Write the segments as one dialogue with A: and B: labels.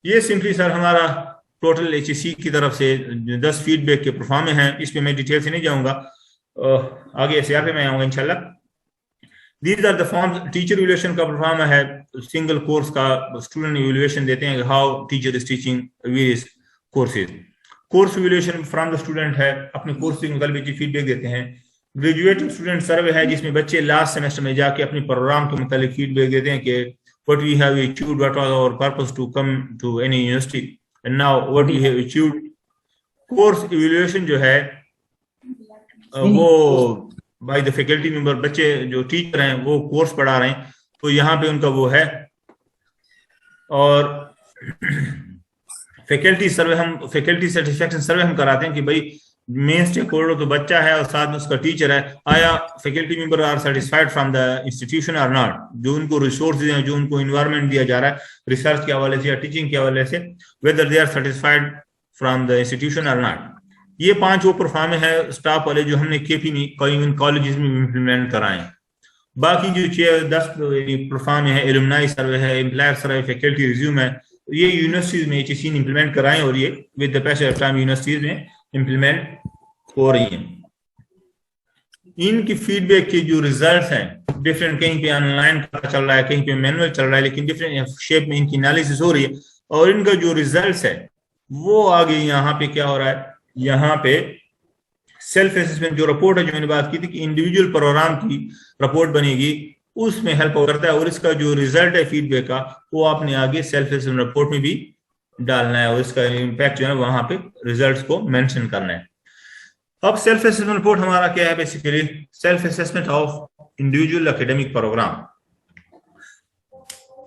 A: ये simply sir हमारा total HEC की तरफ से 10 फीडबैक के परफॉर्म हैं। इस पे मैं डिटेल से नहीं जाऊंगा, आगे एसआर पे मैं आऊंगा इंशाल्लाह। These are the forms. Teacher evaluation का परफॉर्म है, सिंगल कोर्स का स्टूडेंट इवैल्यूएशन देते हैं, how teacher is teaching various courses. Course evaluation from the student है, अपने कोर्स के मुताबिक फीडबैक देते हैं। ग्रेजुएटिंग स्टूडेंट सर्वे है, जिसमें बच्चे लास्ट सेमेस्टर में जाके अपने प्रोग्राम के मुताबिक फीडबैक देते हैं कि what we have achieved, what was our purpose to come to any university, and now what we have achieved. Course evaluation जो है वो बाय द फैकल्टी मेंबर, बच्चे जो टीचर हैं वो कोर्स पढ़ा रहे हैं, तो यहाँ पे उनका वो है। और फैकल्टी सर्वे, हम फैकल्टी सेटिस्फेक्शन सर्वे हम कराते हैं कि भाई मेन स्टेक होल्डर तो बच्चा है और साथ में उसका टीचर है, आया faculty member are satisfied from the institution or not. जो उनको रिसोर्सेज हैं, जो उनको इन्वायरमेंट दिया जा रहा है रिसर्च के हवाले से या टीचिंग के हवाले से, whether they are satisfied from the institution or not. ये 5 वो परफॉर्म है स्टाफ वाले जो हमने केपी में कई कॉलेजेस में इम्प्लीमेंट कराए। बाकी जो 10 परफॉर्म है, एलुमनाई सर्वे है, एम्प्लॉयर सर्वे, फैकल्टी रिज्यूम है, ये यूनिवर्सिटीज में एचईसी ने इम्प्लीमेंट कराए और ये with the passage of time universities में इम्प्लीमेंट हो रही हैं। इनकी फीडबैक के जो रिजल्ट्स हैं डिफरेंट, कहीं पे ऑनलाइन चल रहा है, कहीं पे मैनुअल चल रहा है, लेकिन डिफरेंट शेप में इनकी एनालिसिस हो रही है। और इनका जो रिजल्ट्स है वो आगे यहाँ पे क्या हो रहा है, यहाँ पे सेल्फ असेसमेंट जो रिपोर्ट है, जो मैंने बात की थी कि इंडिविजुअल प्रोग्राम की रिपोर्ट बनेगी, उसमें हेल्प करता है। और इसका जो रिजल्ट है फीडबैक का, वो आपने आगे सेल्फ असेसमेंट रिपोर्ट में भी डालना है और इसका इम्पैक्ट जो है वहां पे रिजल्ट्स को मेंशन करना है। अब सेल्फ असेसमेंट रिपोर्ट हमारा क्या है, basically self assessment of individual academic program.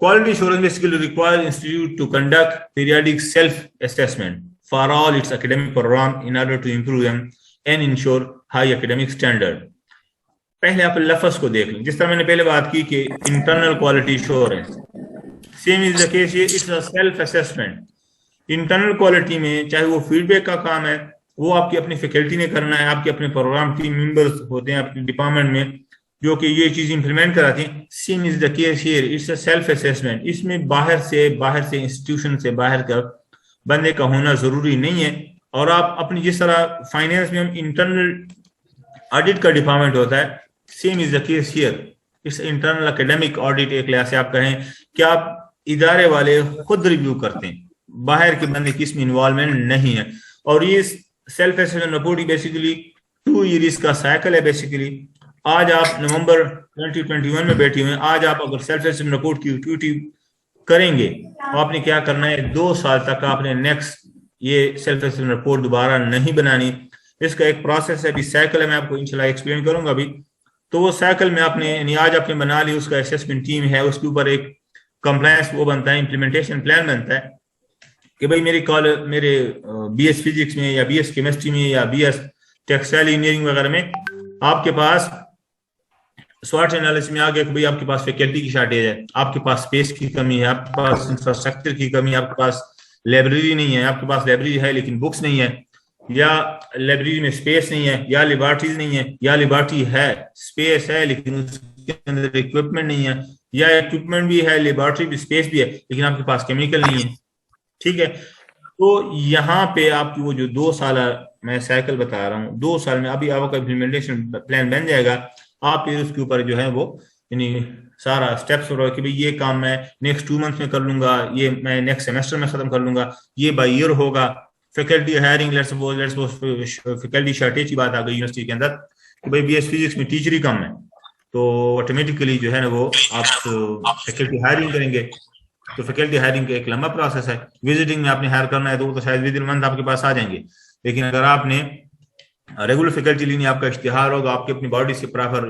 A: Quality assurance basically requires institute to conduct periodic self-assessment for all its academic program in order to improve them and ensure high academic standard. पहले आप लफ्ज को देख लें, जिस तरह मैंने पहले बात की कि internal quality assurance, same is the case, it's a self assessment. Internal quality में चाहे वो फीडबैक का काम है, वो आपकी अपनी फैकल्टी ने करना है, आपके अपने प्रोग्राम टीम मेंबर्स होते हैं अपने डिपार्टमेंट में जो कि ये चीज इंप्लीमेंट कराती हैं। Same is the case here, it's a self assessment. इसमें बाहर से इंस्टीट्यूशन से बाहर का बंदे का होना जरूरी नहीं है। और आप अपनी जिस तरह फाइनेंस में हम इंटरनल ऑडिट का डिपार्टमेंट होता है, same is the case here, it's internal academic audit. एक लिहाज से आप कहें कि आप इदारे वाले खुद रिव्यू करते हैं, बाहर के बंदे की इसमें इन्वॉल्वमेंट नहीं है। और ये self assessment report basically 2 years का साइकिल है। बेसिकली आज आप नवंबर 2021 में बैठे हुए हैं, आज आप अगर सेल्फ असेसमेंट रिपोर्ट की एक्टिविटी करेंगे तो आपने क्या करना है, 2 साल तक आपने नेक्स्ट ये सेल्फ असेसमेंट रिपोर्ट दोबारा नहीं बनानी। इसका एक प्रोसेस है, अभी साइकिल है, मैं आपको इंशाल्लाह एक्सप्लेन करूंगा अभी। तो वो साइकिल में आपने यानी आज आपने बना ली, उसका असेसमेंट टीम है, उसके ऊपर एक कंप्लायंस वो बनता है, इंप्लीमेंटेशन प्लान बनता है कि भाई मेरे बीएस फिजिक्स में या बीएस केमिस्ट्री में या बीएस टेक्सटाइल इंजीनियरिंग वगैरह में आपके पास स्वॉट एनालिसिस में आ गया कि भाई आपके पास फैकल्टी की शॉर्टेज है, आपके पास स्पेस की कमी है, आपके पास इंफ्रास्ट्रक्चर की कमी है, आपके पास लाइब्रेरी नहीं है, आपके पास लाइब्रेरी है लेकिन बुक्स नहीं है, या लाइब्रेरी में स्पेस नहीं है, या लेबोरेटरीज नहीं है, या लेबोरेटरी है स्पेस है लेकिन उसके अंदर इक्विपमेंट नहीं है, या इक्विपमेंट भी है लेबोरेटरी भी स्पेस भी है लेकिन आपके पास केमिकल नहीं है। ठीक है, तो यहाँ पे आपकी वो जो 2 साल मैं साइकिल बता रहा हूँ, 2 साल में अभी आपका इम्प्लीमेंटेशन प्लान बन जाएगा। आप फिर उसके ऊपर जो है वो यानी सारा स्टेप्स हो कि भाई ये काम मैं नेक्स्ट 2 मंथ में कर लूंगा, ये मैं नेक्स्ट सेमेस्टर में खत्म कर लूंगा, ये बाय ईयर होगा। Faculty hiring, let's suppose faculty shortage की बात आ गई यूनिवर्सिटी के अंदर कि भाई बीएस फिजिक्स में टीचर ही कम है, तो ऑटोमेटिकली जो है ना वो आप फैकल्टी हायरिंग करेंगे। तो फैकल्टी हायरिंग का एक लंबा प्रोसेस है। विजिटिंग में आपने हायर करना है तो वो तो शायद विद इन मंथ आपके पास आ जाएंगे, लेकिन अगर आपने रेगुलर फैकल्टी लेनी, आपका इश्तिहार होगा, आपकी अपनी बॉडी से प्रॉपर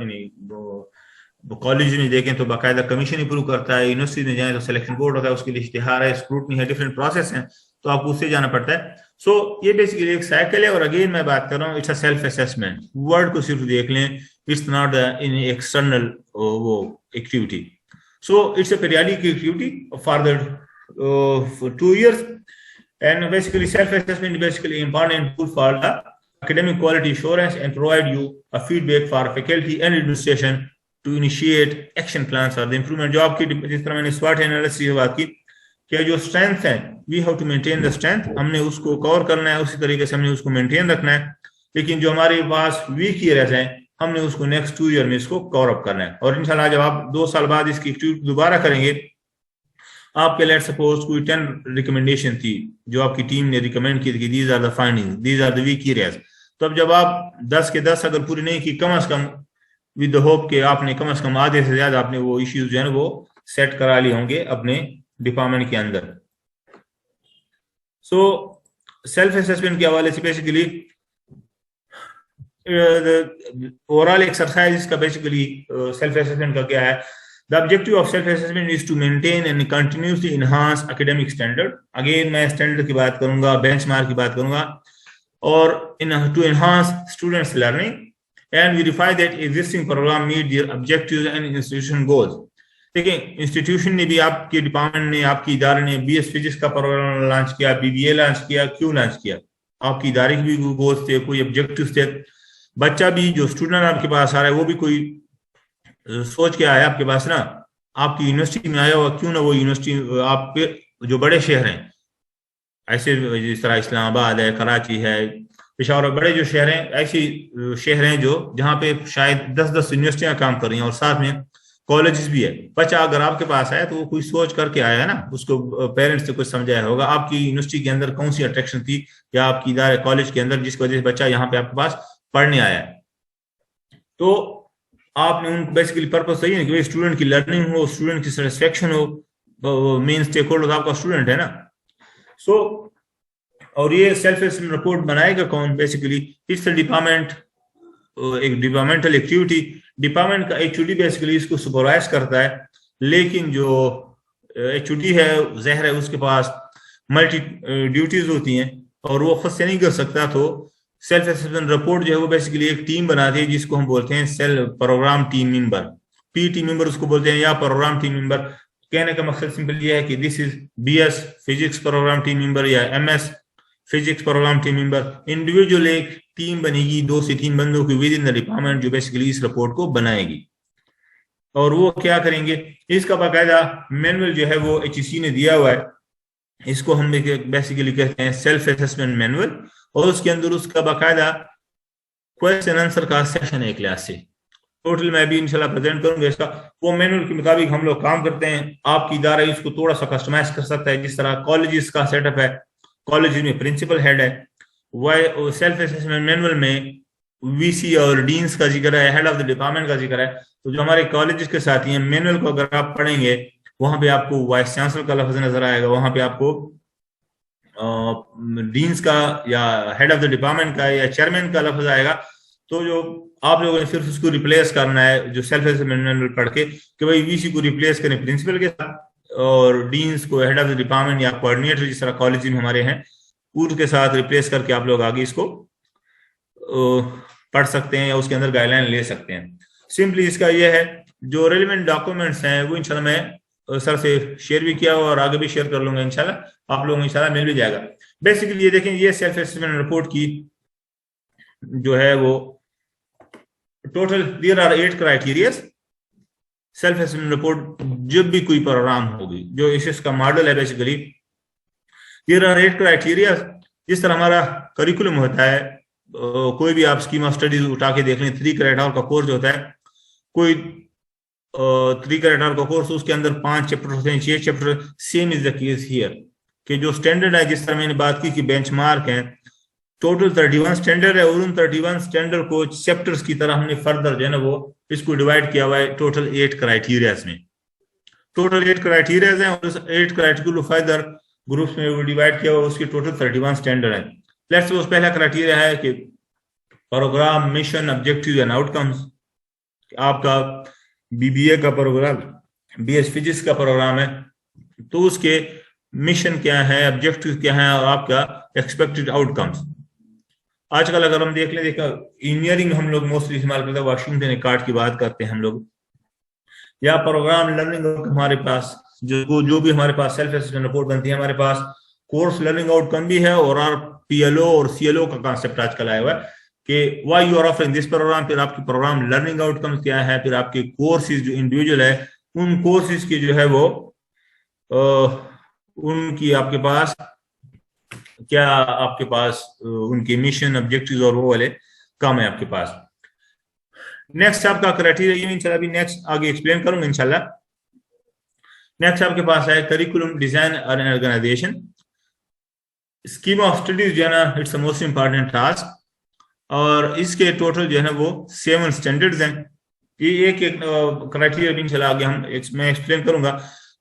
A: कॉलेज में देखें तो बाकायदा कमीशन अप्रूव करता है, यूनिवर्सिटी में जाए तो सिलेक्शन बोर्ड होता है, उसके लिए इश्तिहार है, स्क्रूटनी है, डिफरेंट प्रोसेस है, तो आपको उससे जाना पड़ता है। सो ये बेसिकली एक साइकिल है। और अगेन मैं बात कर रहा हूँ, it's a self assessment, word को सिर्फ देख लें, इट्स नॉट इन एक्सटर्नल वो activity. So it's a periodic activity for the 2 years, and basically self-assessment is basically important tool for the academic quality assurance and provide you a feedback for faculty and administration to initiate action plans or the improvement। जो आपकी जिस तरह मैंने SWOT analysis की बात की, कि जो स्ट्रेंथ है, we have to maintain the strength, हमने उसको कवर करना है, उसी तरीके से हमने उसको मेंटेन रखना है। लेकिन जो हमारे पास वीक एरियाज हैं, हमने उसको नेक्स्ट 2 ईयर में इसको कवर अप करना है। और इंशाल्लाह जब आप 2 साल बाद इसकी एक्टिविटी दोबारा करेंगे, आपके लेट सपोज कोई 10 रिकमेंडेशन थी जो आपकी टीम ने रिकमेंड की थी, these are the finding, these are the weak areas, तो अब जब आप 10 के 10 अगर पूरी नहीं की, कम अज कम विद द होप कि आपने कम अज कम आधे से ज्यादा आपने वो इश्यूज जो है वो सेट करा लिए होंगे अपने डिपार्टमेंट के अंदर। सो सेल्फ असेसमेंट के हवाले से बेसिकली ओवरऑल एक्सरसाइज का बेसिकली सेल्फ असेसमेंट का क्या है, the objective of self assessment is to maintain and continuously enhance academic standard. Again मैं स्टैंडर्ड की बात करूंगा, बेंचमार्क की बात करूंगा, और to enhance students learning and verify that existing program meet their objectives and institution goals. देखिए, institution ने भी, आपके डिपार्टमेंट ने, आपकी इदारे ने बीएस फिजिक्स का प्रोग्राम लॉन्च किया, बीबीए लॉन्च किया, क्यों लॉन्च किया? आपकी इदारे के भी गोल्स थे, कोई ऑब्जेक्टिव्स थे। बच्चा भी, जो स्टूडेंट आपके पास आ रहा है, वो भी कोई सोच के आया आपके पास ना, आपकी यूनिवर्सिटी में आया हुआ, क्यों ना वो यूनिवर्सिटी आपके जो बड़े शहर हैं, ऐसे जिस तरह इस्लामाबाद है, कराची है, पेशावर, बड़े जो शहर हैं, ऐसे शहर हैं जो जहाँ पे शायद 10-10 यूनिवर्सिटियां काम कर रही हैं और साथ में कॉलेजेस भी है। बच्चा अगर आपके पास आया तो वो कोई सोच करके आया है ना, उसको पेरेंट्स से कुछ समझाया होगा, आपकी यूनिवर्सिटी के अंदर कौन सी अट्रैक्शन थी या आपकी इदारे कॉलेज के अंदर जिसकी वजह से बच्चा यहाँ पे आपके पास पढ़ने आया है। तो आपने उनको बेसिकली पर्पस सही है कि स्टूडेंट की लर्निंग हो, स्टूडेंट की सेटिस्फेक्शन हो, मेन स्टेक होल्डर आपका स्टूडेंट है ना। सो और ये सेल्फ असेसमेंट रिपोर्ट बनाएगा कौन? बेसिकली इट्स डिपार्टमेंट, एक डिपार्टमेंटल एक्टिविटी। डिपार्टमेंट का एचओडी बेसिकली इसको सुपरवाइज करता है, लेकिन जो एचओडी है, जहर है, उसके पास मल्टी ड्यूटीज होती हैं और वो खुद से नहीं कर सकता। तो सेल्फ असेसमेंट रिपोर्ट जो है वो बेसिकली एक टीम बनाती है जिसको हम बोलते हैं self program team member, P team member उसको बोलते हैं, या प्रोग्राम टीम मेंबर। कहने का मकसद सिंपल ये है कि this is BS physics programme team member या MS physics programme team member. Individual एक टीम बनेगी 2 से 3 बंदों की विद इन द डिपार्टमेंट जो बेसिकली इस रिपोर्ट को बनाएगी। और वो क्या करेंगे, इसका बाकायदा मैनुअल जो है वो एचईसी ने दिया हुआ है, इसको हम बेसिकली कहते हैं सेल्फ असेसमेंट मैनुअल, और उसके अंदर उसका बाकायदा क्वेश्चन आंसर का सेशन है क्लास से। टोटल मैं भी इंशाल्लाह प्रेजेंट करूंगा इसका। वो मैनुअल के मुताबिक हम लोग काम करते हैं। आपकी इदारा इसको थोड़ा सा कस्टमाइज कर सकता है, जिस तरह कॉलेजेस का सेटअप है, कॉलेज में प्रिंसिपल हेड है, वह सेल्फ असेसमेंट मैनुअल में वीसी और डीन्स का जिक्र है, हेड ऑफ द डिपार्टमेंट का जिक्र है। तो जो हमारे कॉलेजेस के साथी हैं, मैनुअल को अगर आप पढ़ेंगे, वहां पे आपको वाइस चांसलर का लफ्ज नजर आएगा, वहां पे आपको डीन्स का या हेड ऑफ द डिपार्टमेंट का या चेयरमैन का लफ्ज आएगा। तो जो आप लोगों ने सिर्फ उसको रिप्लेस करना है, जो सेल्फ असेसमेंट मैनुअल पढ़ के, कि भाई वीसी को रिप्लेस करें प्रिंसिपल के साथ, और डीन्स को हेड ऑफ द डिपार्टमेंट या कोऑर्डिनेटर जिस तरह कॉलेज में हमारे हैं के साथ रिप्लेस करके आप लोग आगे इसको पढ़ सकते हैं या उसके अंदर गाइडलाइन ले सकते हैं। सिंपली इसका यह है, जो रेलिवेंट डॉक्यूमेंट्स हैं वो इंशाल्लाह मैं सर से शेयर भी किया और आगे भी शेयर कर लूंगा, इंशाल्लाह आप लोगों को इंशाल्लाह मिल भी जाएगा। बेसिकली ये देखें, ये सेल्फ असेसमेंट रिपोर्ट की जो है वो total there are 8 criteria. Self assessment report जब भी कोई प्रोग्राम होगी, जो इसका मॉडल है बेसिकली, देयर आर 8 क्राइटेरिया। जिस तरह हमारा करिकुलम होता है, कोई भी आप स्कीम ऑफ स्टडीज उठा के देख लें, 3 क्रेडिट आवर का कोर्स होता है, कोई 3 क्रेडिट आवर का कोर्स, उसके अंदर 5 चैप्टर होते हैं, 6 chapter. Same is the case here, कि जो स्टैंडर्ड है, जिस तरह मैंने बात की कि बेंचमार्क है, टोटल 31 स्टैंडर्ड है, और उन 31 स्टैंडर्ड को चैप्टर्स की तरह हमने फर्दर जो है ना वो इसको डिवाइड किया हुआ है टोटल 8 क्राइटेरियाज में। टोटल 8 क्राइटेरियाज हैं और उस 8 क्राइटेरिया को फर्दर ग्रुप्स में वो डिवाइड किया हुआ, उसके टोटल 31 स्टैंडर्ड है। लेट्स सपोज पहला क्राइटेरिया है कि program mission objective and outcomes. आपका बीबीए का प्रोग्राम, बीएस फिजिक्स का प्रोग्राम है, तो उसके मिशन क्या है, ऑब्जेक्टिव क्या है और आपका एक्सपेक्टेड आउटकम्स। आजकल अगर हम देख लें, इंजीनियरिंग हम लोग मोस्टली इस्तेमाल करते हैं, वाशिंगटन कार्ड की बात करते हैं हम लोग, या प्रोग्राम लर्निंग हमारे पास जो भी हमारे पास सेल्फ असेसमेंट रिपोर्ट बनती है, हमारे पास कोर्स लर्निंग आउटकम भी है और पीएलओ और सीएलओ का कॉन्सेप्ट आजकल आया हुआ है कि why you are offering this program. फिर आपकी प्रोग्राम लर्निंग आउटकम्स क्या है, फिर आपके कोर्सेज जो इंडिविजुअल है, उन कोर्सेज की जो है वो उनकी आपके पास क्या आपके पास उनके मिशन ऑब्जेक्टिव्स और वो वाले कम है आपके पास। नेक्स्ट आपका क्राइटेरिया ये इंशाल्लाह अभी नेक्स्ट आगे एक्सप्लेन करूंगा इंशाल्लाह। नेक्स्ट आपके पास है करिकुलम डिजाइन और ऑर्गेनाइजेशन। स्कीम ऑफ स्टडीज जो है ना, it's the most important task, और इसके टोटल जो है ना वो 7 स्टैंडर्ड्स हैं। ये एक एक क्राइटेरिया भी इंशाल्लाह आगे मैं एक्सप्लेन करूंगा।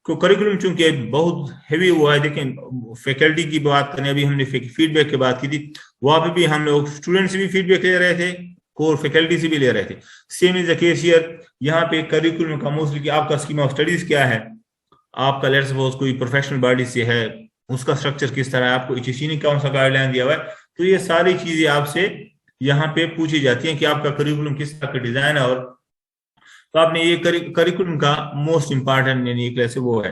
A: तो करिकुलम चूंकि बहुत हैवी हुआ है, देखें फैकल्टी की बात करें, अभी हमने फीडबैक की बात की थी, वहां पे भी हम लोग स्टूडेंट से भी फीडबैक ले रहे थे, कोर फैकल्टी से भी ले रहे थे। Same is the case here, यहाँ पे करिकुलम का मोस्टली कि आपका स्कीम ऑफ स्टडीज क्या है, आपका लेट्स सपोज कोई प्रोफेशनल बॉडी से है, उसका स्ट्रक्चर किस तरह है, आपको HEC ने कौन सा गाइडलाइन दिया हुआ है, तो ये सारी चीजें आपसे यहाँ पे पूछी जाती हैं कि आपका करिकुलम किस तरह का डिजाइन है। और तो आपने ये करिकुलम का मोस्ट इंपॉर्टेंट यानी एक से वो है।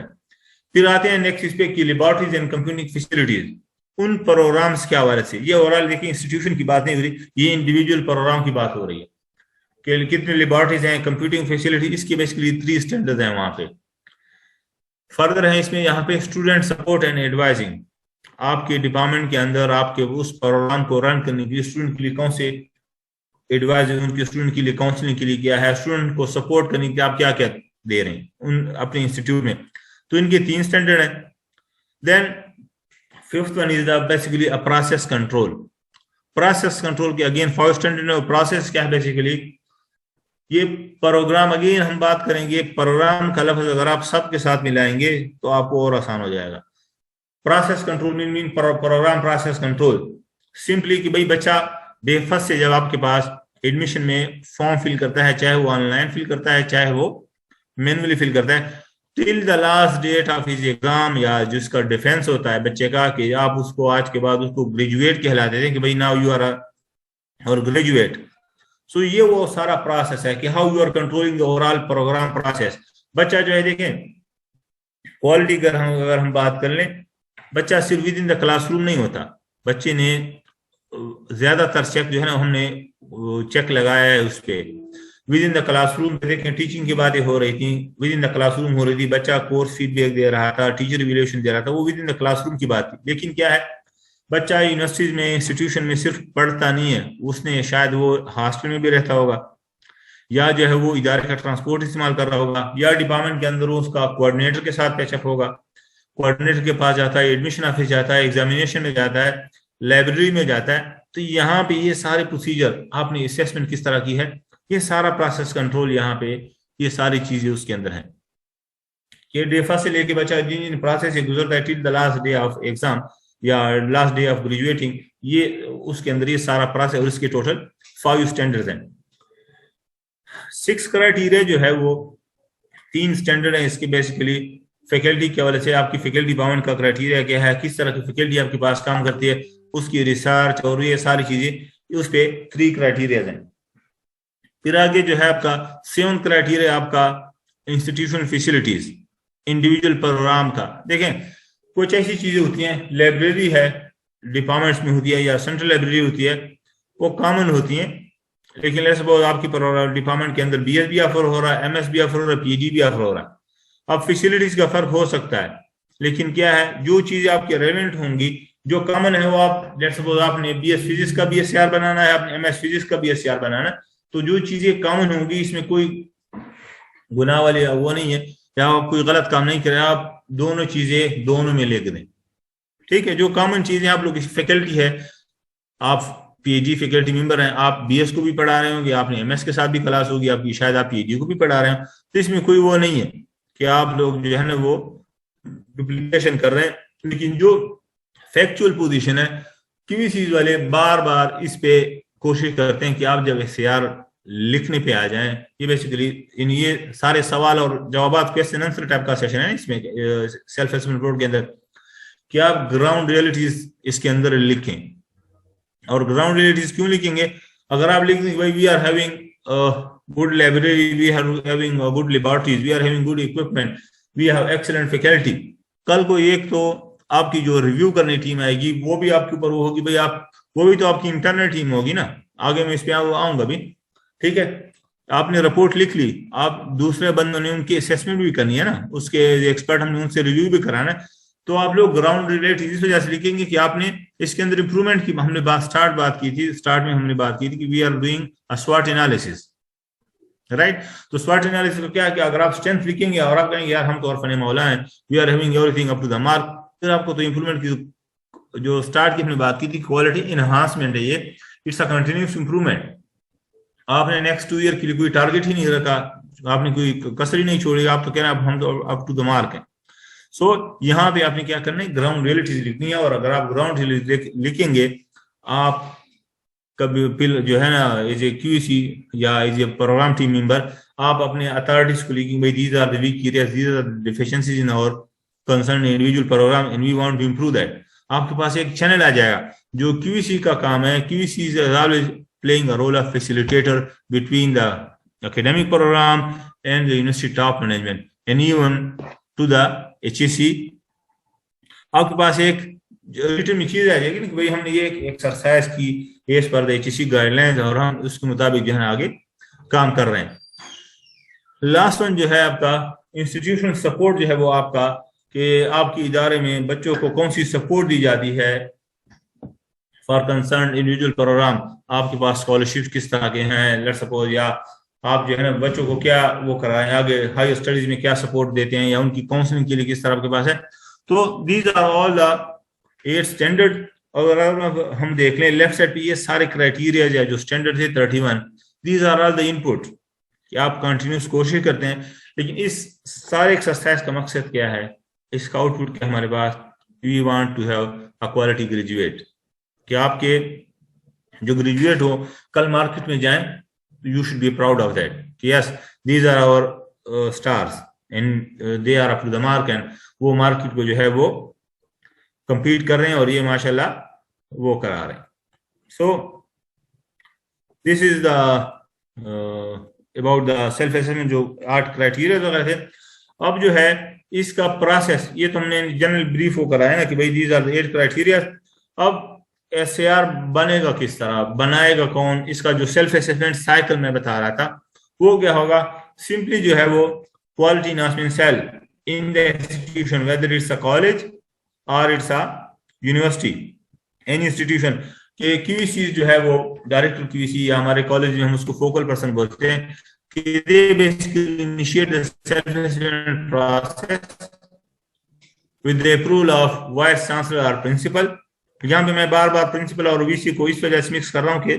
A: फिर आते हैं नेक्स्ट इस पे की लेबोरेटरीज एंड कंप्यूटिंग फैसिलिटीज, उन प्रोग्राम्स के हवाले से। ये ओवरऑल देखिए इंस्टीट्यूशन की बात नहीं हो रही, ये इंडिविजुअल प्रोग्राम की बात हो रही है कि कितने लेबोरेटरीज हैं, कंप्यूटिंग फैसिलिटी, इसकी बेसिकली 3 स्टैंडर्ड हैं वहां पे। फर्दर है इसमें यहाँ पे स्टूडेंट सपोर्ट एंड एडवाइजिंग, आपके डिपार्टमेंट के अंदर आपके उस प्रोग्राम को रन करने के लिए स्टूडेंट के लिए कौन से एडवाइस, उनके स्टूडेंट के लिए काउंसलिंग के लिए क्या है, स्टूडेंट को सपोर्ट करने के लिए आप क्या क्या दे रहे हैं उन अपने इंस्टीट्यूट में। तो इनके 3 स्टैंडर्ड हैं। Then fifth one is the basically a process control. Process control के अगेन 5 स्टैंडर्ड है। प्रोसेस क्या है बेसिकली, ये प्रोग्राम, अगेन हम बात करेंगे प्रोग्राम का लफ्ज अगर आप सबके साथ मिलाएंगे तो आपको और आसान हो जाएगा। Process control mean program process control, simply कि भाई बच्चा डे फर्स्ट से जब आपके पास एडमिशन में फॉर्म फिल करता है, चाहे वो ऑनलाइन फिल करता है चाहे वो मैन्युअली फिल करता है, till the last date of his exam, या जिसका डिफेंस होता है बच्चे का कि आप उसको आज के बाद उसको ग्रेजुएट कहला देते हैं कि भाई now you are our graduate. So ये वो सारा प्रोसेस है कि how you are controlling the overall program process. बच्चा जो है देखें क्वालिटी अगर हम बात कर लें, बच्चा सिर्फ विद इन द क्लासरूम नहीं होता, बच्चे ने ज्यादातर चेक जो है ना हमने चेक लगाया है उस पर विद इन द क्लासरूम पे। देखें टीचिंग की बातें हो रही थी, विद इन द क्लासरूम हो रही थी, बच्चा कोर्स फीडबैक दे रहा था, टीचर रिवैल्यूएशन दे रहा था, वो विद इन द क्लासरूम की बात थी। लेकिन क्या है, बच्चा यूनिवर्सिटीज में इंस्टीट्यूशन में सिर्फ पढ़ता नहीं है, उसने शायद वो हॉस्टल में भी रहता होगा, या जो है वो इदारे का ट्रांसपोर्ट इस्तेमाल कर रहा होगा, या डिपार्टमेंट के अंदर उसका कोऑर्डिनेटर के साथ पैचअप होगा, कोऑर्डिनेटर के पास जाता है, एडमिशन ऑफिस जाता है, एग्जामिनेशन में जाता है, लाइब्रेरी में जाता है। तो यहाँ पे ये सारे प्रोसीजर, आपने असेसमेंट किस तरह की है, ये सारा प्रोसेस कंट्रोल यहाँ पे ये सारी चीजें उसके अंदर है। ये डेफा से लेके बच्चा जिन जिन प्रोसेस से गुजरता है till the last day of exam या लास्ट डे ऑफ ग्रेजुएटिंग, ये उसके अंदर ये सारा प्रोसेस, और इसके टोटल 5 स्टैंडर्ड्स हैं। 6 क्राइटेरिया जो है वो 3 स्टैंडर्ड है इसके बेसिकली। फैकल्टी के हवाले से आपकी फैकल्टी बाउंड का क्राइटेरिया क्या है, किस तरह की फैकल्टी आपके पास काम करती है, उसकी रिसर्च और ये सारी चीजें, उस पे 3 क्राइटेरिया हैं। फिर आगे जो है आपका 7 क्राइटेरिया आपका इंस्टीट्यूशन फैसिलिटीज, इंडिविजुअल प्रोग्राम का। देखें कुछ ऐसी चीजें होती हैं, लाइब्रेरी है डिपार्टमेंट्स में होती है या सेंट्रल लाइब्रेरी होती है, वो कॉमन होती हैं, लेकिन लेट्स सपोज आपकी डिपार्टमेंट के अंदर BS भी ऑफर हो रहा है, MS भी ऑफर हो रहा है, PhD भी ऑफर हो रहा है। अब फैसिलिटीज का फर्क हो सकता है, लेकिन क्या है जो चीजें आपके रेलेवेंट होंगी, जो कॉमन है वो आप लेट्स सपोज आपने BS फिजिक्स का BSc बनाना है, आपने MS फिजिक्स का BSc बनाना है, तो जो चीजें कॉमन होंगी इसमें कोई गुनाह वाली वो नहीं है, या आप कोई गलत काम नहीं करें, आप दोनों चीजें दोनों में लिख दें, ठीक है। जो कॉमन चीजें आप लोग की फैकल्टी है, आप PhD फैकल्टी मेंबर हैं, आप BS को भी पढ़ा रहे होंगे, आपने MS के साथ भी क्लास होगी आपकी, शायद आप PhD को भी पढ़ा रहे हो, तो इसमें कोई वो नहीं है कि आप लोग जो है ना वो डुप्लीकेशन कर रहे हैं। लेकिन जो फैक्चुअल पोजीशन है, QCs वाले बार बार इस पे कोशिश करते हैं कि आप जब SAR लिखने पे आ जाएं, ये बेसिकली इन ये सारे सवाल और जवाब क्वेश्चन आंसर टाइप का सेशन है इसमें सेल्फ असेसमेंट बोर्ड के अंदर, कि आप ग्राउंड रियलिटीज इसके अंदर लिखें। और ग्राउंड रियलिटीज क्यों लिखेंगे, अगर आप लिख देंगे भाई we are having good library, we are having good laboratories, we are having good equipment, we have excellent faculty, कल को एक तो आपकी जो रिव्यू करने टीम आएगी वो भी आपके ऊपर वो होगी, भाई आप वो भी तो आपकी इंटरनल टीम होगी ना, आगे मैं इस पे आऊंगा भी, ठीक है। आपने रिपोर्ट लिख ली, आप दूसरे बंदों ने उनकी असेसमेंट भी करनी है ना, उसके एक्सपर्ट हमने उनसे रिव्यू भी कराना है, तो आप लोग ग्राउंड रिलेटेड इस वजह से लिखेंगे कि आपने इसके अंदर इंप्रूवमेंट की हमने बात की थी, स्टार्ट में हमने बात की थी कि वी आर डूइंग अ स्वॉट एनालिसिस, राइट। तो स्वॉट एनालिसिस को क्या है कि अगर आप स्ट्रेंथ लिखेंगे और आप कहेंगे यार हम तो और मौला हैं, we are having everything up to the mark, फिर आपको तो इंप्रूवमेंट की जो स्टार्ट की हमने बात की थी क्वालिटी इनहांसमेंट है ये, इट्स अ कंटिन्यूस इंप्रूवमेंट। आपने नेक्स्ट 2 ईयर के लिए कोई टारगेट ही नहीं रखा, आपने कोई कसर ही नहीं छोड़ी, आप तो कह रहे हैं हम तो अप टू द मार्क है। सो यहाँ पे आपने क्या करना है, ग्राउंड रियलिटीज लिखनी है। और अगर आप ग्राउंड रियलिटीज लिखेंगे, आप कभी जो है ना एज ए क्यूसी या as a programme team member, आप अपने अथॉरिटीज को लिखेंगे भाई these are the weak areas, these are the deficiencies in our concern individual programme and we want to improve that. आपके पास एक चैनल आ जाएगा जो क्यूसी का काम है। QC is always playing a role of facilitator between the academic program and the university top management and even to the HEC। आपके पास एक रिटन में चीज आ जाएगी ना कि भाई हमने ये एक्सरसाइज की as per the HEC guidelines और हम उसके मुताबिक जो है आगे काम कर रहे हैं। लास्ट वन जो है आपका इंस्टीट्यूशनल सपोर्ट जो है वो आपका कि आपके इदारे में बच्चों को कौन सी सपोर्ट दी जाती है फॉर कंसर्न इंडिविजुअल प्रोग्राम। आपके पास स्कॉलरशिप किस तरह के हैं, लेट्स सपोज, या आप जो है ना बच्चों को क्या वो कराएं, आगे हाई स्टडीज में क्या सपोर्ट देते हैं, या उनकी काउंसलिंग के लिए किस तरह आपके पास है। तो these are all the 8 standard. और अगर हम देख लें लेफ्ट साइड पे ये सारे क्राइटेरिया है जो स्टैंडर्ड थे 31, these are all the input कि आप कंटिन्यूस कोशिश करते हैं। लेकिन इस सारे एक्सरसाइज का मकसद क्या है, इसका आउटपुट क्या हमारे पास, we want to have a quality graduate, कि आपके जो ग्रेजुएट हो कल मार्केट में जाएं, you should be proud of that. Yes, these are our stars and they are up to the mark, and वो मार्केट को जो है वो compete कर रहे हैं और ये माशाल्लाह वो करा रहे हैं। So this is the about the self assessment जो 8 क्राइटेरिया वगैरह थे। अब जो है इसका प्रोसेस, ये तो हमने जनरल ब्रीफ हो कराया ना कि भाई these are the 8 क्राइटेरिया। अब SAR बनेगा किस तरह, बनाएगा कौन, इसका जो सेल्फ असेसमेंट साइकिल में बता रहा था वो क्या होगा। सिंपली जो है वो quality enhancement cell in the institution, whether it's a college और it's a university, any institution के क्यूसी जो है वो डायरेक्टर क्यूसी, या हमारे कॉलेज में हम उसको फोकल पर्सन बोलते हैं, कि they basically initiate the self assessment process with the approval of vice chancellor और प्रिंसिपल। यहाँ पे मैं बार बार प्रिंसिपल और वीसी को इस वजह से मिक्स कर रहा हूँ कि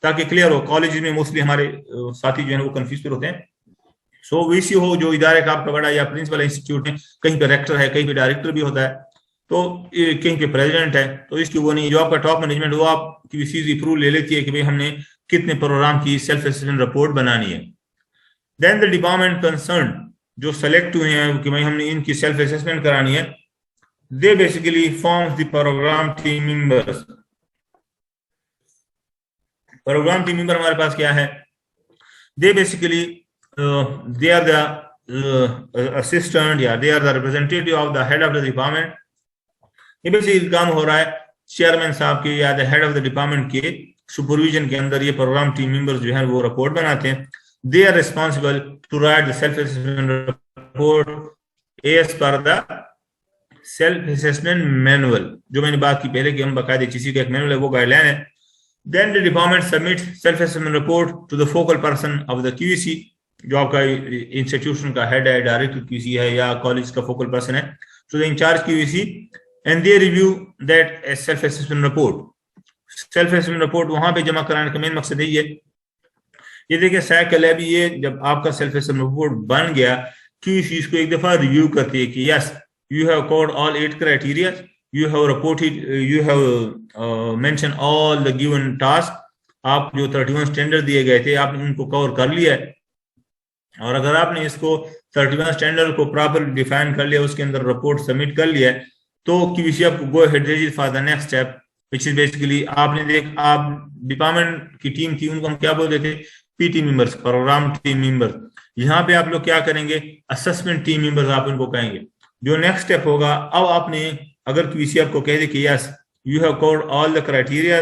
A: ताकि क्लियर हो। कॉलेज में मोस्टली हमारे साथी जो है वो कंफ्यूज होते हैं। सो वीसी हो जो इदारे का आपका बड़ा, या प्रिंसिपल इंस्टीट्यूट है, कहीं पे रेक्टर है, कहीं पे डायरेक्टर भी होता है, तो कहीं पे प्रेसिडेंट है, तो इसकी वो नहीं। जो आपका टॉप मैनेजमेंट वो आपकी वीसी अप्रूवल ले लेती है कि भाई हमने कितने प्रोग्राम की सेल्फ असेसमेंट रिपोर्ट बनानी है। देन द डिपार्टमेंट कंसर्न जो सेलेक्ट हुए हैं कि भाई हमने इनकी सेल्फ असेसमेंट करानी है, they basically forms the program team members। program team member हमारे पास क्या है, they basically they are the assistant, या they are the representative of the head of the department। ये बेसिकली काम हो रहा है चेयरमैन साहब के या the head of the department के सुपरविजन के अंदर ये प्रोग्राम टीम मेंबर्स जो है वो रिपोर्ट बनाते हैं। They are responsible to write the self assessment report as per the self assessment manual, जो मैंने बात की पहले कि हम बाकायदे HEC का एक मैनुअल है, वो गाइडलाइन है। Then the department submit self assessment report to the focal person of the QC, जो आपका इंस्टीट्यूशन का हेड है, डायरेक्टर QC है, या कॉलेज का फोकल पर्सन है, to the incharge QC, and they review that as self assessment report. Self assessment report वहां पे जमा कराने का मेन मकसद यही है। ये देखिए साइकिल है, अभी ये जब आपका सेल्फ असेसमेंट रिपोर्ट बन गया, QC इसको एक दफा रिव्यू करती है कि yes you have covered all 8 criteria, you have reported, you have mentioned all the given tasks। आप जो 31 स्टैंडर्ड दिए गए थे आपने उनको कवर कर लिया है, और अगर आपने इसको 31 स्टैंडर्ड को प्रॉपर डिफाइन कर लिया, उसके अंदर रिपोर्ट सबमिट कर लिया है, तो QC आपको go ahead for the next step, which is basically आपने आप डिपार्टमेंट की टीम थी, उनको हम क्या बोलते थे, PT members, program team members. यहाँ पे आप लोग क्या करेंगे, असेसमेंट टीम मेंबर्स आप उनको कहेंगे। जो नेक्स्ट स्टेप होगा, अब आपने अगर QC आपको कह दे कि yes you have covered all the criteria,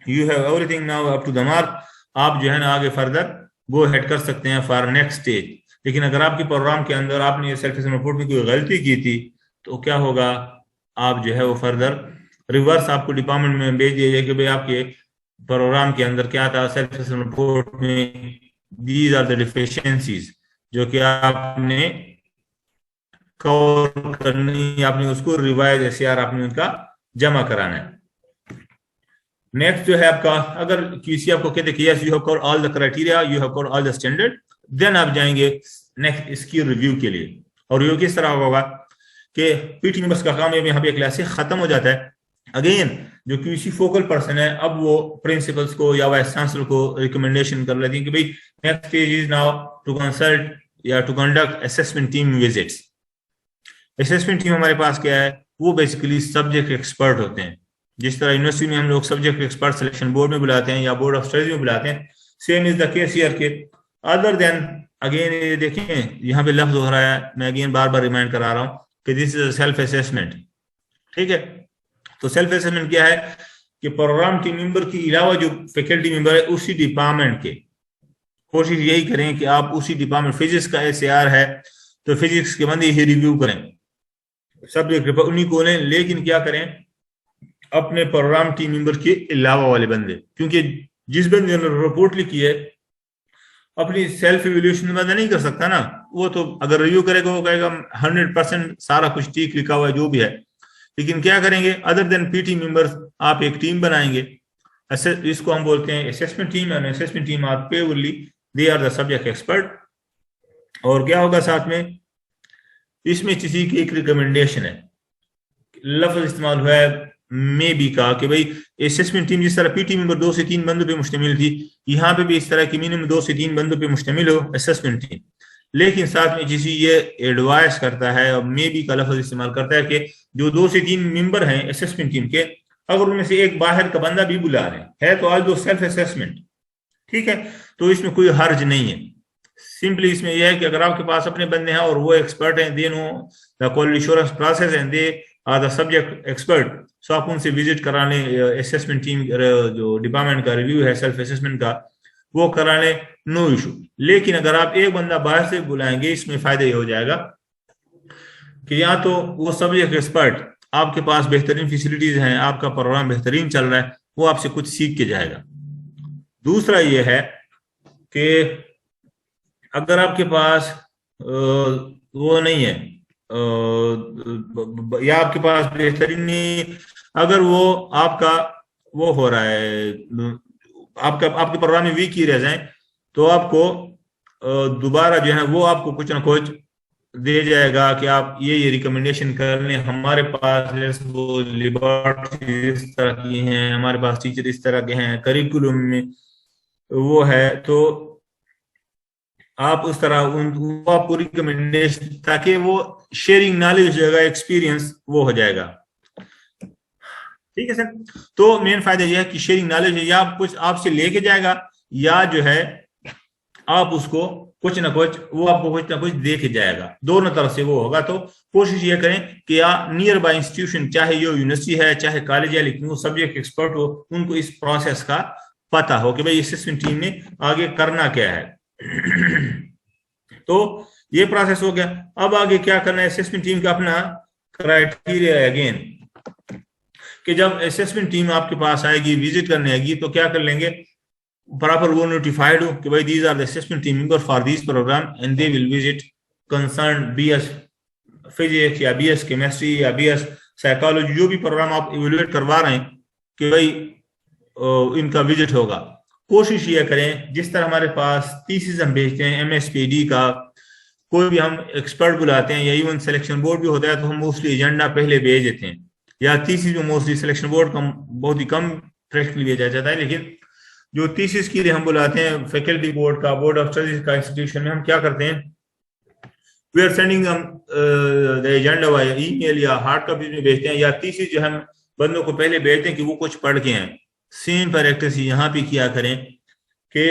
A: you have everything now up to the mark, आप जो है ना आगे फर्दर गो हेड कर सकते हैं फॉर नेक्स्ट स्टेज। लेकिन अगर आपके प्रोग्राम के अंदर आपने सेल्फ असेसमेंट रिपोर्ट में कोई गलती की थी, तो क्या होगा, आप जो है वो फर्दर रिवर्स आपको डिपार्टमेंट में भेज दिया जाए कि भाई आपके प्रोग्राम के अंदर क्या था, सेल्फ असेसमेंट रिपोर्ट में दीज आर द डिफिशिएंसीज जो कि आपने कवर करनी, आपने उसको रिवाइज एसआर आपने उनका जमा कराना है। नेक्स्ट जो है आपका, अगर किसी आपको कहते कि yes you have cover all the criteria, you have cover all the standard, then आप जाएंगे नेक्स्ट स्किल रिव्यू के लिए। और रिव्यू किस तरह होगा कि पीटी मेंबर्स का काम यहाँ पे एक क्लास से खत्म हो जाता है। अगेन जो किसी फोकल पर्सन है, अब वो प्रिंसिपल्स को या वाइस चांसलर को रिकमेंडेशन कर लेती है कि भाई next stage is now to consult या to conduct assessment team visits. Assessment team हमारे पास क्या है, वो बेसिकली सब्जेक्ट एक्सपर्ट होते हैं। जिस तरह यूनिवर्सिटी में हम लोग सब्जेक्ट एक्सपर्ट सिलेक्शन बोर्ड में बुलाते हैं या बोर्ड ऑफ स्टडीज में बुलाते हैं, same is the case here के। अदर देन अगेन ये देखें यहाँ पे लफ्ज हो रहा है, मैं अगेन बार बार रिमाइंड करा रहा हूँ कि दिस इज सेल्फ असेसमेंट। ठीक है, तो सेल्फ असेसमेंट क्या है कि प्रोग्राम टीम मेंबर के अलावा जो फैकल्टी मेंबर है उसी डिपार्टमेंट के, कोशिश यही करें कि आप उसी डिपार्टमेंट, फिजिक्स का एसएआर है तो फिजिक्स के बंदे ही रिव्यू करें, सब्जेक्ट उन्हीं को लें, लेकिन क्या करें अपने प्रोग्राम टीम मेंबर के अलावा वाले बंदे, क्योंकि जिस बंदे ने रिपोर्ट लिखी है अपनी सेल्फ इवैल्यूएशन बंदा नहीं कर सकता ना, वो तो अगर रिव्यू करेगा वो कहेगा 100% सारा कुछ ठीक लिखा हुआ है जो भी है। लेकिन क्या करेंगे, अदर देन पीटी मेंबर्स आप एक टीम बनाएंगे, इसको हम बोलते हैं assessment team. And assessment team are purely they are the subject expert. और क्या होगा साथ में, इसमें किसी की एक रिकमेंडेशन है, लफ्ज इस्तेमाल हुआ है मे बी का कि भाई असेसमेंट टीम जिस तरह पीटी मेंबर 2 से 3 बंदों पे मुश्तमिल थी, यहाँ पे भी इस तरह की मिनिमम 2 से 3 बंदों पे मुश्तमिल हो असेसमेंट टीम। लेकिन साथ में किसी ये एडवाइस करता है और मे बी का लफ्ज इस्तेमाल करता है कि जो 2 से 3 मेंबर हैं असेसमेंट टीम के, अगर उनमें से एक बाहर का बंदा भी बुला रहे हैं तो आज दो सेल्फ असेसमेंट, ठीक है, तो इसमें कोई हर्ज नहीं है। सिंपली इसमें यह है कि अगर आपके पास अपने बंदे हैं और वो एक्सपर्ट हैं, they know the quality assurance process and they are the subject expert, so आप उनसे विजिट कराने, असेसमेंट टीम जो डिपार्टमेंट का रिव्यू है सेल्फ असेसमेंट का वो कराने, नो इशू। लेकिन अगर आप एक बंदा बाहर से बुलाएंगे, इसमें फायदा ये हो जाएगा कि या तो वो सब्जेक्ट एक्सपर्ट, आपके पास बेहतरीन फैसिलिटीज हैं, आपका प्रोग्राम बेहतरीन चल रहा है, वो आपसे कुछ सीख के जाएगा। दूसरा ये है कि अगर आपके पास वो नहीं है या आपके पास बेहतरीन नहीं, अगर वो आपका वो हो रहा है, आपके प्रोग्राम में वीक ही रह जाए, तो आपको दोबारा जो है वो आपको कुछ ना कुछ दे जाएगा कि आप ये रिकमेंडेशन कर लें, हमारे पास वो लिबर्टी इस तरह की हैं, हमारे पास टीचर इस तरह के हैं, करिकुलम में वो है, तो आप उस तरह उनको आपको रिकमेंडेशन, ताकि वो शेयरिंग नॉलेज हो जाएगा, एक्सपीरियंस वो हो जाएगा। ठीक है सर, तो मेन फायदा यह है कि शेयरिंग नॉलेज है, या कुछ आपसे लेके जाएगा या जो है आप उसको कुछ ना कुछ वो आपको कुछ ना कुछ दे के जाएगा, दोनों तरफ से वो होगा। तो कोशिश ये करें कि या नियर बाय इंस्टीट्यूशन, चाहे ये यूनिवर्सिटी है चाहे कॉलेज है, लेकिन वो सब्जेक्ट एक्सपर्ट हो, उनको इस प्रोसेस का पता हो कि भाई असेसमेंट टीम ने आगे करना क्या है। तो ये प्रोसेस हो गया। अब आगे क्या करना है, असेसमेंट टीम का अपना क्राइटेरिया है अगेन, कि जब असेसमेंट टीम आपके पास आएगी, विजिट करने आएगी, तो क्या कर लेंगे, प्रॉपर वो नोटिफाइड हो कि भाई these are the assessment team member for this program and they will visit concern BS physics या बीएस केमिस्ट्री या बीएस साइकोलॉजी, जो भी प्रोग्राम आप इवेलुएट करवा रहे हैं, कि भाई इनका विजिट होगा। कोशिश ये करें, जिस तरह हमारे पास थीसिस हम भेजते हैं एमएसपीडी का, कोई भी हम एक्सपर्ट बुलाते हैं या इवन सिलेक्शन बोर्ड भी होता है, तो हम मोस्टली एजेंडा पहले भेज देते हैं, या थीसिस में मोस्टली सिलेक्शन बोर्ड का बहुत ही कम प्रैक्टिकली भेजा जाता है, लेकिन जो थीसिस के लिए हम बुलाते हैं फैकल्टी बोर्ड का, बोर्ड ऑफ स्टडीज का इंस्टीट्यूशन में, हम क्या करते हैं, we are sending the agenda via email या हार्ड कॉपी में भेजते हैं, या थीसिस जो हम बंदों को पहले भेजते हैं कि वो कुछ पढ़ के हैं। सेम प्रैक्टिस यहाँ पे किया करें कि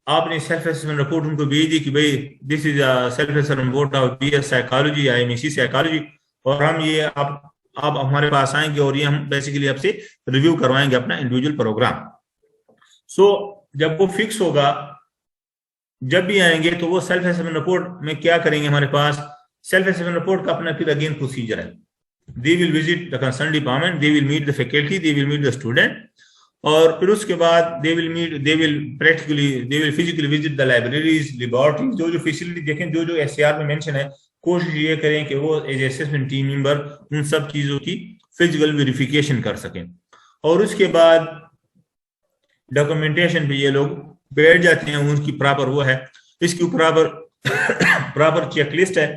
A: आपने सेल्फ असेसमेंट रिपोर्ट उनको भेज दी कि भाई this is a self assessment report of BS psychology या एमएससी साइकोलॉजी, और हम ये आप हमारे पास आएंगे और ये हम बेसिकली आपसे रिव्यू करवाएंगे अपना इंडिविजुअल प्रोग्राम। सो जब वो फिक्स होगा, जब भी आएंगे, तो वो सेल्फ असेसमेंट रिपोर्ट में क्या करेंगे, हमारे पास सेल्फ असेसमेंट रिपोर्ट का अपना फिर अगेन प्रोसीजर है। They will visit the concern department, they will meet the faculty, they will meet the student, और फिर उसके बाद they will physically visit the libraries, laboratories, जो फैसिलिटी देखें, जो एससीआर में मेंशन है, कोशिश ये करें कि वो एज असेसमेंट टीम मेंबर उन सब चीजों की फिजिकल वेरिफिकेशन कर सकें। और उसके बाद डॉक्यूमेंटेशन पे ये लोग बैठ जाते हैं, उनकी प्रॉपर वो है, इसकी प्रॉपर चेकलिस्ट है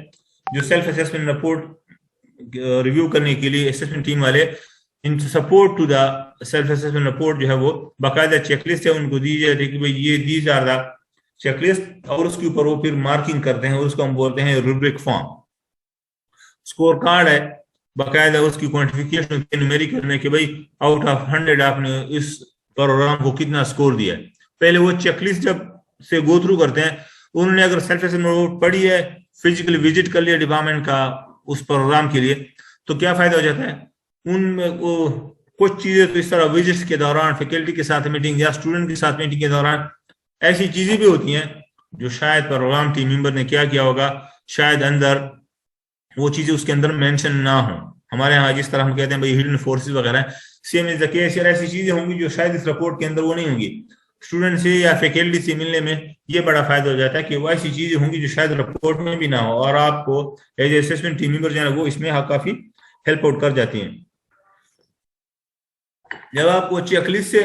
A: जो सेल्फ असेसमेंट रिपोर्ट रिव्यू करने के लिए असेसमेंट टीम वाले in support to the self assessment report जो है वो बाकायदा चेकलिस्ट है उनको दी जाती है कि भाई ये दीज आर द चेकलिस्ट, और उसके ऊपर वो फिर मार्किंग करते हैं, उसको हम बोलते हैं रूब्रिक फॉर्म। स्कोर कार्ड है बाकायदा, उसकी क्वांटिफिकेशन न्यूमेरिकल में कि भाई आउट ऑफ 100 आपने इस प्रोग्राम को कितना स्कोर दिया है। पहले वो चेकलिस्ट जब से गो थ्रू करते हैं, उन्होंने अगर सेल्फ असेसमेंट पढ़ी है, फिजिकली विजिट कर लिया डिपार्टमेंट का उस प्रोग्राम के लिए, तो क्या फायदा हो जाता है उनमें, वो कुछ चीजें तो इस तरह विजिट्स के दौरान फैकल्टी के साथ मीटिंग या स्टूडेंट के साथ मीटिंग के दौरान ऐसी चीजें भी होती हैं जो शायद प्रोग्राम टीम मेंबर ने क्या किया होगा, शायद अंदर वो चीजें उसके अंदर मेंशन ना हो। हमारे यहाँ जिस तरह हम कहते हैं भाई हिडन फोर्सेस वगैरह, सेम इज द केस, यार ऐसी चीजें होंगी जो शायद इस रिपोर्ट के अंदर वो नहीं होंगी। स्टूडेंट से या फैकल्टी से मिलने में ये बड़ा फायदा हो जाता है कि वो ऐसी चीजें होंगी जो शायद रिपोर्ट में भी ना हो, और आपको एज असेसमेंट टीम मेंबर जो है वो इसमें काफी हेल्प आउट कर जाती हैं। जब आपको चेकलिस्ट से,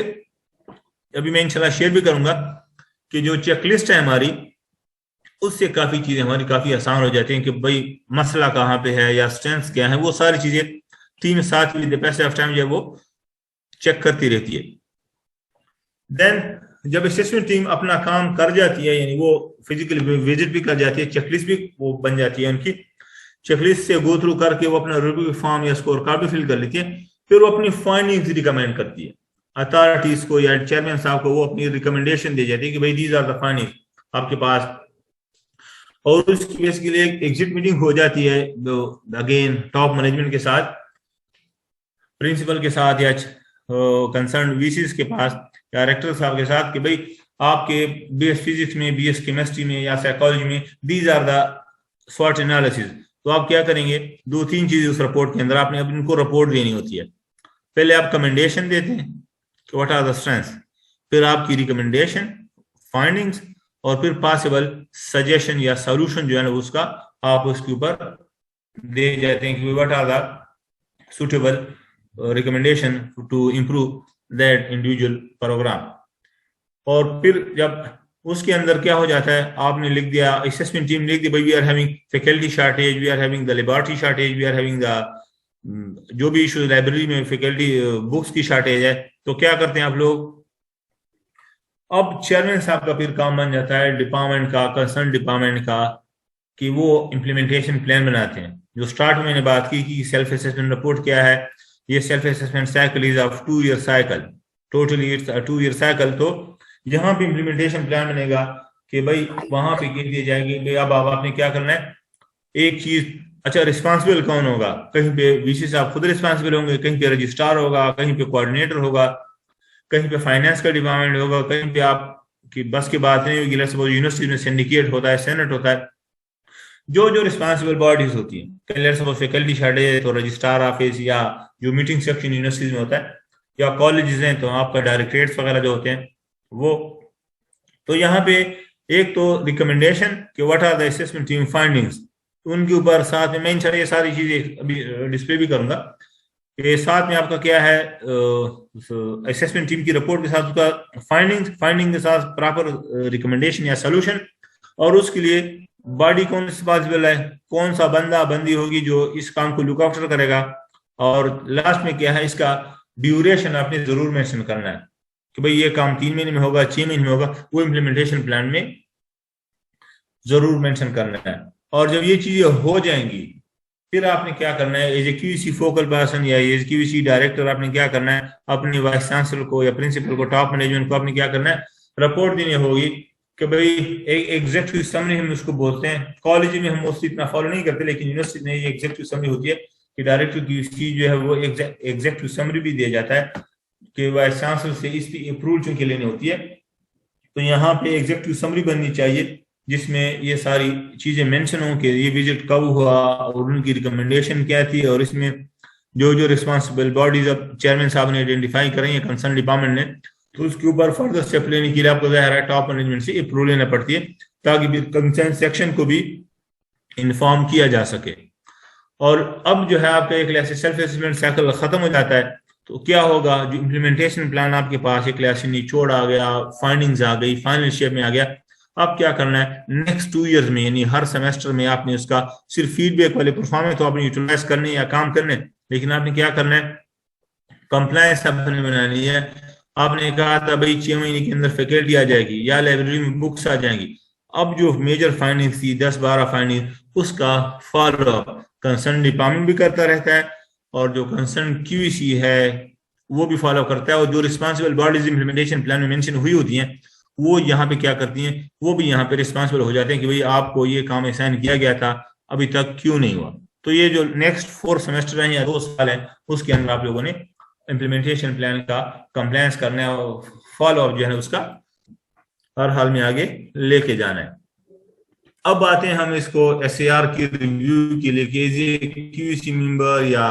A: अभी मैं इंशाल्लाह शेयर भी करूंगा कि जो चेकलिस्ट है हमारी, उससे काफी चीजें हमारी काफी आसान हो जाती हैं कि भाई मसला कहाँ पे है या स्ट्रेंथ क्या है, वो सारी चीजें टीम साथ में पैसे ऑफ टाइम जो है वो चेक करती रहती है। देन जब असेसमेंट टीम अपना काम कर जाती है, यानी वो फिजिकल विजिट भी कर जाती है, चेकलिस्ट भी वो बन जाती है उनकी, चेकलिस्ट से गो थ्रू करके वो अपना रिव्यू फॉर्म या स्कोर कार्ड भी फिल कर लेती है, फिर वो अपनी फाइंडिंग्स रिकमेंड करती है अथॉरिटीज को या चेयरमैन साहब को, वो अपनी रिकमेंडेशन दे जाती है कि भाई दीज आर द फाइंडिंग्स आपके पास, और उसकी बेस के लिए एक एग्जिट मीटिंग हो जाती है अगेन टॉप मैनेजमेंट के साथ, प्रिंसिपल के साथ या कंसर्न वीसीज के पास, डायरेक्टर साहब के साथ, कि भाई आपके बीएस फिजिक्स में, बीएस केमिस्ट्री में या साइकोलॉजी में दीज आर द स्वॉट एनालिसिस। तो आप क्या करेंगे, 2-3 चीजें उस रिपोर्ट के अंदर आपने अब इनको रिपोर्ट देनी होती है। पहले आप कमेंडेशन देते हैं कि व्हाट आर द स्ट्रेंथ्स, फिर आपकी रिकमेंडेशन, फाइंडिंग्स, और फिर पॉसिबल सजेशन या सॉल्यूशन जो है ना उसका आप उसके ऊपर दे जाते हैं कि what are the suitable recommendation to improve that individual program. और फिर जब उसके अंदर क्या हो जाता है, आपने लिख दिया, असेसमेंट टीम लिख दी भाई we are having faculty shortage, we are having the laboratory shortage, we are having the जो भी इशू लाइब्रेरी में फैकल्टी बुक्स की शॉर्टेज है, तो क्या करते हैं आप लोग, अब चेयरमैन साहब का फिर काम बन जाता है डिपार्टमेंट का, कंसर्न डिपार्टमेंट का, कि वो इम्प्लीमेंटेशन प्लान बनाते हैं। जो स्टार्ट में मैंने बात की कि सेल्फ असेसमेंट रिपोर्ट क्या है, ये self assessment cycle is of 2 year cycle, totally it's 2 year cycle. तो यहाँ पे इम्प्लीमेंटेशन प्लान बनेगा कि भाई वहां पे कह दिए जाएंगे भाई अब आपने क्या करना है, एक चीज, अच्छा रिस्पांसिबल कौन होगा, कहीं पे वीसी साहब खुद रिस्पांसिबल होंगे, कहीं पे रजिस्ट्रार होगा, कहीं पे कोऑर्डिनेटर होगा, कहीं पे फाइनेंस का डिपार्टमेंट होगा, कहीं पे आप की बस की बात नहीं होगी, यूनिवर्सिटी में सिंडिकेट होता है, सेनेट होता है, जो जो रिस्पांसिबल बॉडीज होती है, कहीं सपोज फैकल्टी शॉर्टेज तो रजिस्ट्रार ऑफिस या जो मीटिंग सेक्शन यूनिवर्सिटीज में होता है, या कॉलेजेस हैं तो आपका डायरेक्टरेट्स वगैरह जो होते हैं वो। तो यहाँ पे एक तो रिकमेंडेशन कि what are the assessment team findings, उनके ऊपर साथ में मैं इंशाल्लाह ये सारी चीजें अभी डिस्प्ले भी करूंगा, ये साथ में आपका क्या है असेसमेंट टीम की रिपोर्ट के साथ उसका फाइंडिंग के साथ प्रॉपर रिकमेंडेशन या सोल्यूशन, और उसके लिए बॉडी कौन रिस्पॉन्सिबल है, कौन सा बंदा बंदी होगी जो इस काम को लुक आफ्टर करेगा, और लास्ट में क्या है इसका ड्यूरेशन आपने जरूर मेंशन करना है कि भाई ये काम 3 महीने में होगा, 6 महीने में होगा, वो इम्प्लीमेंटेशन प्लान में जरूर मेंशन करना है। और जब ये चीजें हो जाएंगी फिर आपने क्या करना है, as a QC focal person या एज क्यूसी डायरेक्टर आपने क्या करना है, अपने वाइस चांसलर को या प्रिंसिपल को, टॉप मैनेजमेंट को आपने क्या करना है, रिपोर्ट देनी होगी कि भाई एक एग्जेक्टिव समरी हम उसको बोलते हैं, कॉलेज में हम मोस्टली इतना फॉलो नहीं करते, लेकिन यूनिवर्सिटी में ये एग्जेक्टिव समरी होती है कि डायरेक्टर की जो है वो एग्जेक्टिव समरी भी दिया जाता है कि वाइस चांसलर से इसकी अप्रूवल चूंकि लेनी होती है। तो यहाँ पे एग्जेक्टिव समरी बननी चाहिए जिसमें ये सारी चीजें मेंशन हो कि ये विजिट कब हुआ और उनकी रिकमेंडेशन क्या थी, और इसमें जो जो रिस्पॉन्सिबल बॉडीज अब चेयरमैन साहब ने आइडेंटिफाई करें या कंसर्न डिपार्टमेंट ने, तो उसके ऊपर फर्दर स्टेप लेने के लिए आपको ज़ाहिर है टॉप मैनेजमेंट से अप्रूवल लेना पड़ती है, ताकि कंसर्न सेक्शन को भी इन्फॉर्म किया जा सके। और अब जो है आपका एक सेल्फ असेसमेंट साइकिल खत्म हो जाता है, तो क्या होगा, जो इम्प्लीमेंटेशन प्लान आपके पास एक क्लास निचोड़ आ गया, फाइंडिंग्स आ गई, फाइनल शेप में आ गया। अब क्या करना है नेक्स्ट 2 ईयर्स में, यानी हर सेमेस्टर में आपने उसका सिर्फ फीडबैक वाले परफॉर्मेंस तो आपने यूटिलाइज करने या काम करने, लेकिन आपने क्या करना है, कंप्लायंस आपने बनानी है। आपने कहा था भाई 6 महीने के अंदर फैकल्टी आ जाएगी या लाइब्रेरी में बुक्स आ जाएंगी। अब जो मेजर फाइंडिंग थी 10-12 फाइंडिंग, उसका फॉलो अप कंसर्न डिपार्टमेंट भी करता रहता है, और जो कंसर्न क्यूसी है वो भी फॉलो करता है, और जो रिस्पॉन्सिबल बॉडीज इम्प्लीमेंटेशन प्लान में मेंशन हुई होती हैं वो यहाँ पे क्या करती हैं, वो भी यहाँ पे रिस्पॉन्सिबल हो जाते हैं कि भाई आपको ये काम असाइन किया गया था, अभी तक क्यों नहीं हुआ। तो ये जो नेक्स्ट 4 सेमेस्टर हैं या 2 साल है, उसके अंदर आप लोगों ने इम्प्लीमेंटेशन प्लान का कंप्लायंस करना है, और फॉलो अप जो है उसका हर हाल में आगे लेके जाना है। अब आते हैं हम इसको SAR की रिव्यू के लिए, क्यूसी मेंबर या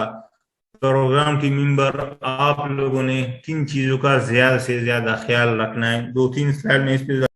A: प्रोग्राम टीम मेंबर, आप लोगों ने किन चीजों का ज्यादा से ज्यादा ख्याल रखना है। 2-3 स्लाइड में इस पे